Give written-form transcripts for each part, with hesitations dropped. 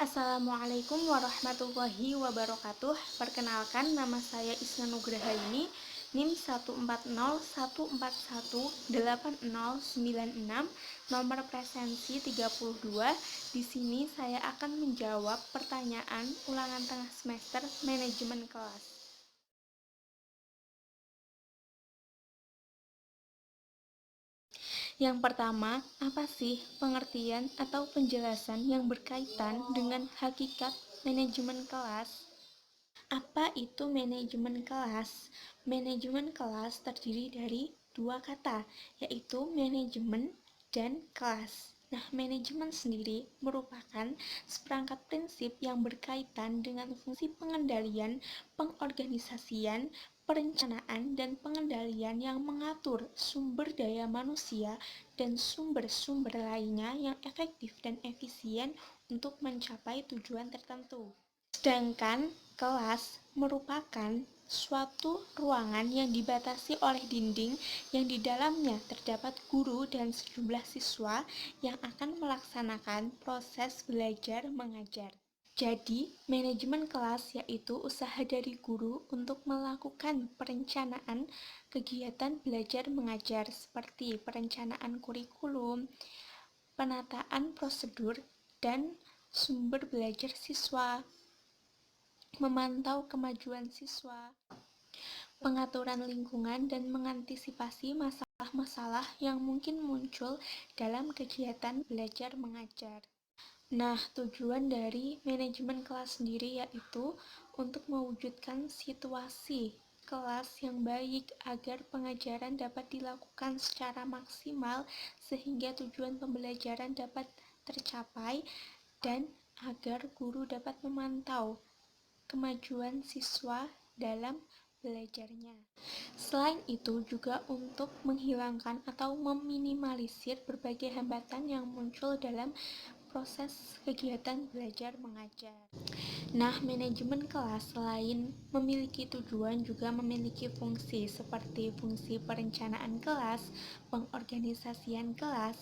Assalamualaikum warahmatullahi wabarakatuh. Perkenalkan, nama saya Isna Nugrahaini, NIM 14014180996, nomor presensi 32. Di sini saya akan menjawab pertanyaan ulangan tengah semester manajemen kelas. Yang pertama, apa sih pengertian atau penjelasan yang berkaitan dengan hakikat manajemen kelas? Apa itu manajemen kelas? Manajemen kelas terdiri dari dua kata, yaitu manajemen dan kelas. Nah, manajemen sendiri merupakan seperangkat prinsip yang berkaitan dengan fungsi pengendalian, pengorganisasian, perencanaan, dan pengendalian yang mengatur sumber daya manusia dan sumber-sumber lainnya yang efektif dan efisien untuk mencapai tujuan tertentu. Sedangkan kelas merupakan suatu ruangan yang dibatasi oleh dinding yang di dalamnya terdapat guru dan sejumlah siswa yang akan melaksanakan proses belajar mengajar. Jadi, manajemen kelas yaitu usaha dari guru untuk melakukan perencanaan kegiatan belajar mengajar seperti perencanaan kurikulum, penataan prosedur, dan sumber belajar siswa, memantau kemajuan siswa, pengaturan lingkungan, dan mengantisipasi masalah-masalah yang mungkin muncul dalam kegiatan belajar mengajar. Nah, tujuan dari manajemen kelas sendiri yaitu untuk mewujudkan situasi kelas yang baik agar pengajaran dapat dilakukan secara maksimal sehingga tujuan pembelajaran dapat tercapai dan agar guru dapat memantau kemajuan siswa dalam belajarnya. Selain itu juga untuk menghilangkan atau meminimalisir berbagai hambatan yang muncul dalam proses kegiatan belajar mengajar. Nah, manajemen kelas selain memiliki tujuan juga memiliki fungsi seperti fungsi perencanaan kelas, pengorganisasian kelas,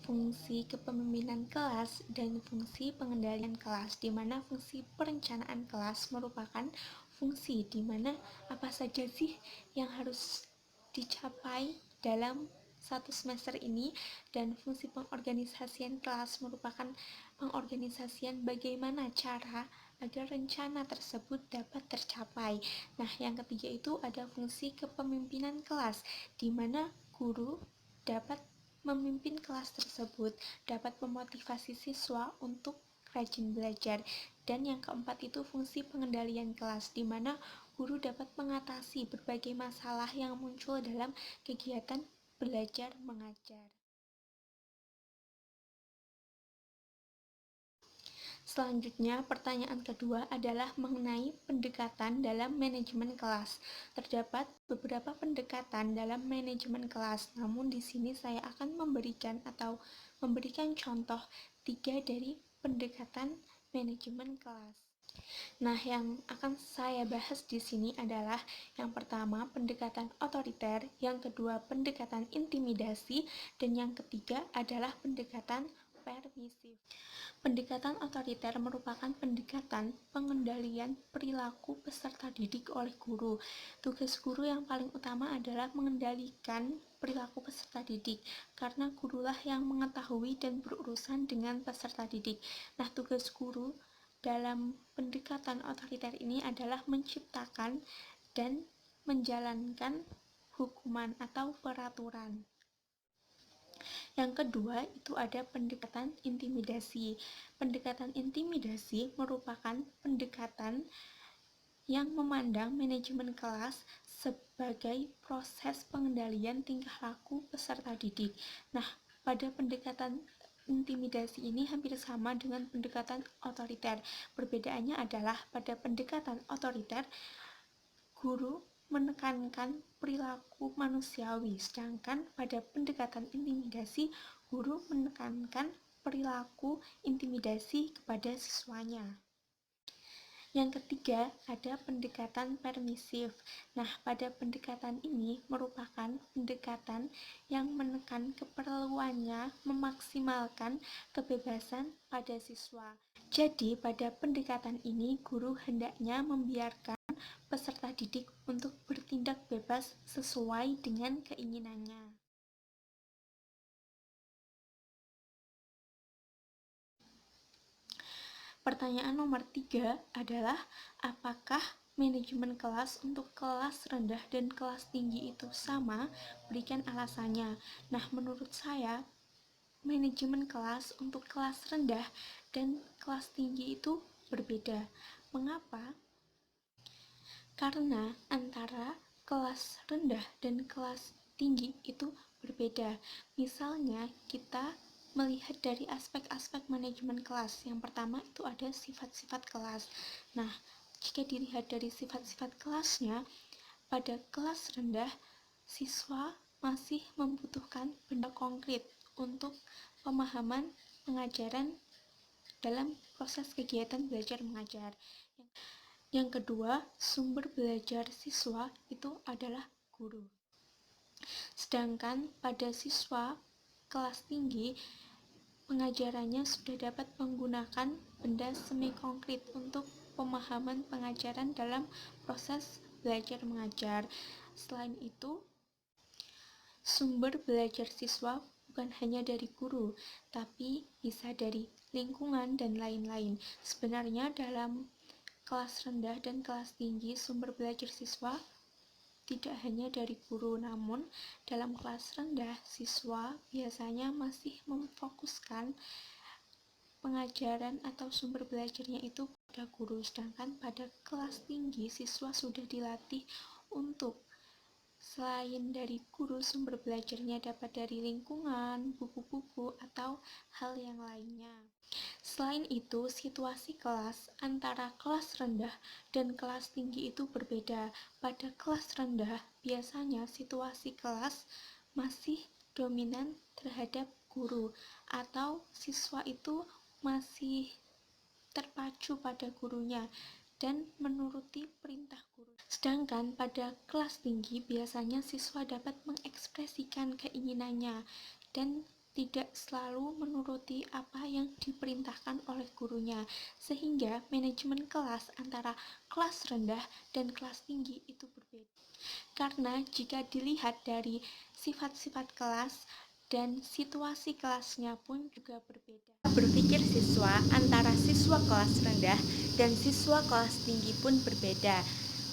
fungsi kepemimpinan kelas, dan fungsi pengendalian kelas, di mana fungsi perencanaan kelas merupakan fungsi di mana apa saja sih yang harus dicapai dalam satu semester ini, dan fungsi pengorganisasian kelas merupakan pengorganisasian bagaimana cara agar rencana tersebut dapat tercapai. Nah, yang ketiga itu ada fungsi kepemimpinan kelas, di mana guru dapat memimpin kelas tersebut, dapat memotivasi siswa untuk rajin belajar. Dan yang keempat itu fungsi pengendalian kelas, di mana guru dapat mengatasi berbagai masalah yang muncul dalam kegiatan belajar mengajar. Selanjutnya, pertanyaan kedua adalah mengenai pendekatan dalam manajemen kelas. Terdapat beberapa pendekatan dalam manajemen kelas, namun di sini saya akan memberikan contoh 3 dari pendekatan manajemen kelas. Nah, yang akan saya bahas di sini adalah yang pertama pendekatan otoriter, yang kedua pendekatan intimidasi, dan yang ketiga adalah pendekatan permisif. Pendekatan otoriter merupakan pendekatan pengendalian perilaku peserta didik oleh guru. Tugas guru yang paling utama adalah mengendalikan perilaku peserta didik, karena gurulah yang mengetahui dan berurusan dengan peserta didik. Nah, tugas guru dalam pendekatan otoriter ini adalah menciptakan dan menjalankan hukuman atau peraturan. Yang kedua, itu ada pendekatan intimidasi. Pendekatan intimidasi merupakan pendekatan yang memandang manajemen kelas sebagai proses pengendalian tingkah laku peserta didik. Nah, pada pendekatan intimidasi ini hampir sama dengan pendekatan otoriter. Perbedaannya adalah pada pendekatan otoriter, guru menekankan perilaku manusiawi, sedangkan pada pendekatan intimidasi, guru menekankan perilaku intimidasi kepada siswanya. Yang ketiga, ada pendekatan permisif. Nah, pada pendekatan ini merupakan pendekatan yang menekan keperluannya memaksimalkan kebebasan pada siswa. Jadi, pada pendekatan ini, guru hendaknya membiarkan peserta didik untuk bertindak bebas sesuai dengan keinginannya. Pertanyaan nomor 3 adalah, apakah manajemen kelas untuk kelas rendah dan kelas tinggi itu sama? Berikan alasannya. Nah, menurut saya, manajemen kelas untuk kelas rendah dan kelas tinggi itu berbeda. Mengapa? Karena antara kelas rendah dan kelas tinggi itu berbeda. Misalnya, kita melihat dari aspek-aspek manajemen kelas. Yang pertama itu ada sifat-sifat kelas. Nah, jika dilihat dari sifat-sifat kelasnya, pada kelas rendah, siswa masih membutuhkan benda konkret untuk pemahaman pengajaran dalam proses kegiatan belajar mengajar. Yang kedua, sumber belajar siswa itu adalah guru. Sedangkan pada siswa kelas tinggi, pengajarannya sudah dapat menggunakan benda semi konkret untuk pemahaman pengajaran dalam proses belajar mengajar. Selain itu, sumber belajar siswa bukan hanya dari guru, tapi bisa dari lingkungan dan lain-lain. Sebenarnya dalam kelas rendah dan kelas tinggi, sumber belajar siswa tidak hanya dari guru, namun dalam kelas rendah, siswa biasanya masih memfokuskan pengajaran atau sumber belajarnya itu pada guru, sedangkan pada kelas tinggi, siswa sudah dilatih untuk selain dari guru, sumber belajarnya dapat dari lingkungan, buku-buku, atau hal yang lainnya. Selain itu, situasi kelas antara kelas rendah dan kelas tinggi itu berbeda. Pada kelas rendah, biasanya situasi kelas masih dominan terhadap guru, atau siswa itu masih terpacu pada gurunya dan menuruti perintah guru. Sedangkan pada kelas tinggi, biasanya siswa dapat mengekspresikan keinginannya dan tidak selalu menuruti apa yang diperintahkan oleh gurunya, sehingga manajemen kelas antara kelas rendah dan kelas tinggi itu berbeda. Karena jika dilihat dari sifat-sifat kelas dan situasi kelasnya pun juga berbeda. Berpikir siswa antara siswa kelas rendah dan siswa kelas tinggi pun berbeda.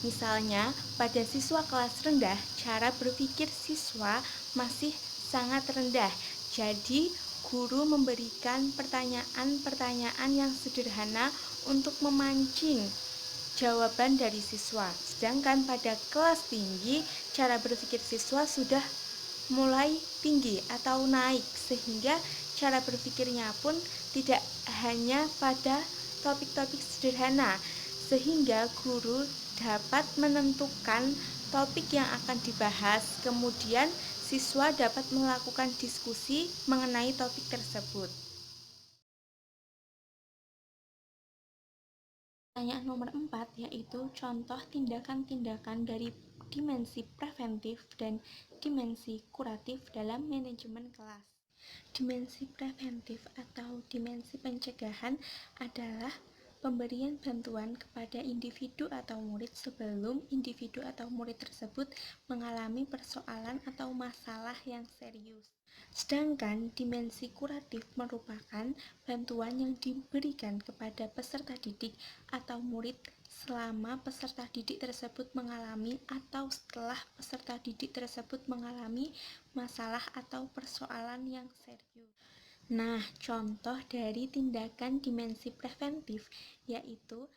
Misalnya, pada siswa kelas rendah, cara berpikir siswa masih sangat rendah. Jadi, guru memberikan pertanyaan-pertanyaan yang sederhana untuk memancing jawaban dari siswa. Sedangkan pada kelas tinggi, cara berpikir siswa sudah mulai tinggi atau naik, sehingga cara berpikirnya pun tidak hanya pada topik-topik sederhana, sehingga guru dapat menentukan topik yang akan dibahas, kemudian siswa dapat melakukan diskusi mengenai topik tersebut. Pertanyaan nomor 4 yaitu contoh tindakan-tindakan dari dimensi preventif dan dimensi kuratif dalam manajemen kelas. Dimensi preventif atau dimensi pencegahan adalah pemberian bantuan kepada individu atau murid sebelum individu atau murid tersebut mengalami persoalan atau masalah yang serius. Sedangkan dimensi kuratif merupakan bantuan yang diberikan kepada peserta didik atau murid selama peserta didik tersebut mengalami atau setelah peserta didik tersebut mengalami masalah atau persoalan yang serius. Nah, contoh dari tindakan dimensi preventif yaitu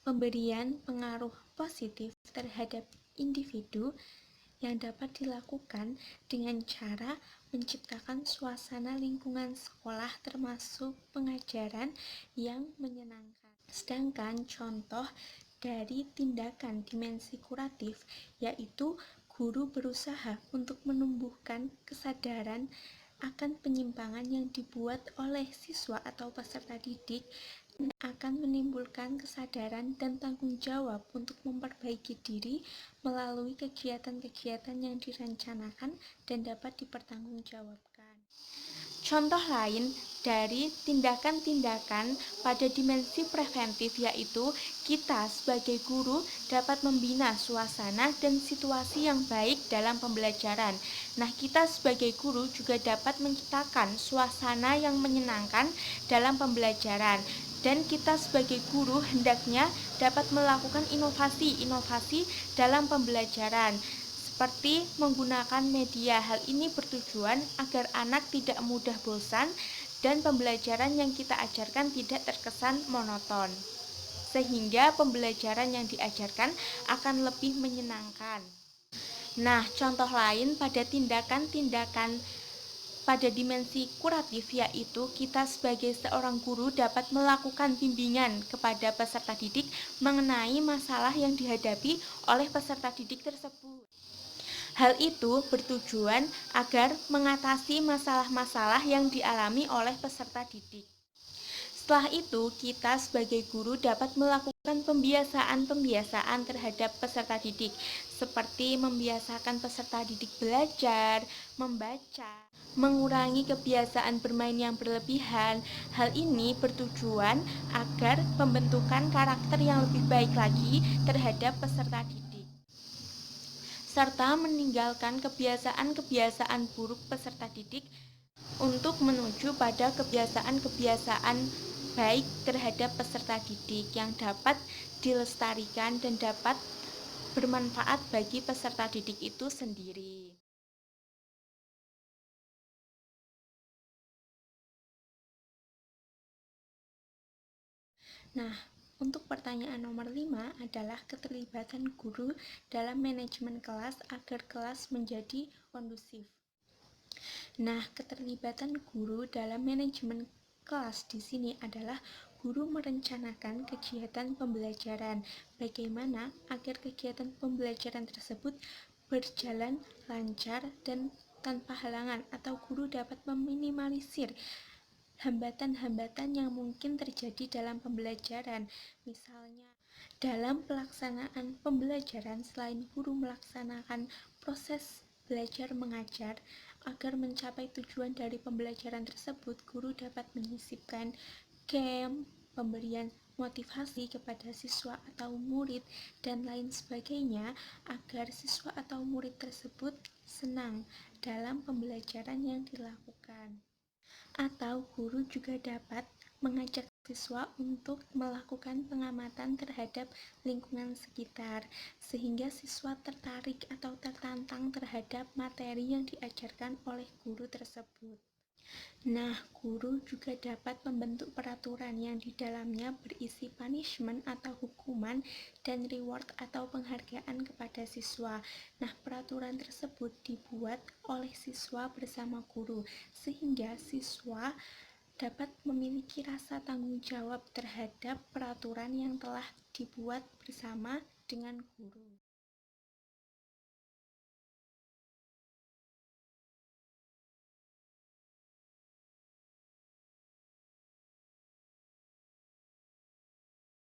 pemberian pengaruh positif terhadap individu yang dapat dilakukan dengan cara menciptakan suasana lingkungan sekolah termasuk pengajaran yang menyenangkan. Sedangkan contoh dari tindakan dimensi kuratif yaitu guru berusaha untuk menumbuhkan kesadaran akan penyimpangan yang dibuat oleh siswa atau peserta didik akan menimbulkan kesadaran dan tanggung jawab untuk memperbaiki diri melalui kegiatan-kegiatan yang direncanakan dan dapat dipertanggungjawabkan. Contoh lain dari tindakan-tindakan pada dimensi preventif yaitu kita sebagai guru dapat membina suasana dan situasi yang baik dalam pembelajaran. Nah, kita sebagai guru juga dapat menciptakan suasana yang menyenangkan dalam pembelajaran. Dan kita sebagai guru hendaknya dapat melakukan inovasi-inovasi dalam pembelajaran seperti menggunakan media. Hal ini bertujuan agar anak tidak mudah bosan dan pembelajaran yang kita ajarkan tidak terkesan monoton, sehingga pembelajaran yang diajarkan akan lebih menyenangkan. Nah, contoh lain pada tindakan-tindakan pada dimensi kuratif yaitu kita sebagai seorang guru dapat melakukan bimbingan kepada peserta didik mengenai masalah yang dihadapi oleh peserta didik tersebut. Hal itu bertujuan agar mengatasi masalah-masalah yang dialami oleh peserta didik. Setelah itu, kita sebagai guru dapat melakukan pembiasaan-pembiasaan terhadap peserta didik, seperti membiasakan peserta didik belajar, membaca, mengurangi kebiasaan bermain yang berlebihan. Hal ini bertujuan agar pembentukan karakter yang lebih baik lagi terhadap peserta didik, serta meninggalkan kebiasaan-kebiasaan buruk peserta didik untuk menuju pada kebiasaan-kebiasaan baik terhadap peserta didik yang dapat dilestarikan dan dapat bermanfaat bagi peserta didik itu sendiri. Nah, untuk pertanyaan nomor 5 adalah keterlibatan guru dalam manajemen kelas agar kelas menjadi kondusif. Nah, keterlibatan guru dalam manajemen kelas di sini adalah guru merencanakan kegiatan pembelajaran. Bagaimana agar kegiatan pembelajaran tersebut berjalan lancar dan tanpa halangan, atau guru dapat meminimalisir hambatan-hambatan yang mungkin terjadi dalam pembelajaran. Misalnya, dalam pelaksanaan pembelajaran, selain guru melaksanakan proses belajar mengajar, agar mencapai tujuan dari pembelajaran tersebut, guru dapat menyisipkan camp, pemberian motivasi kepada siswa atau murid, dan lain sebagainya, agar siswa atau murid tersebut senang dalam pembelajaran yang dilakukan. Atau guru juga dapat mengajak siswa untuk melakukan pengamatan terhadap lingkungan sekitar, sehingga siswa tertarik atau tertantang terhadap materi yang diajarkan oleh guru tersebut. Nah, guru juga dapat membentuk peraturan yang di dalamnya berisi punishment atau hukuman dan reward atau penghargaan kepada siswa. Nah, peraturan tersebut dibuat oleh siswa bersama guru, sehingga siswa dapat memiliki rasa tanggung jawab terhadap peraturan yang telah dibuat bersama dengan guru.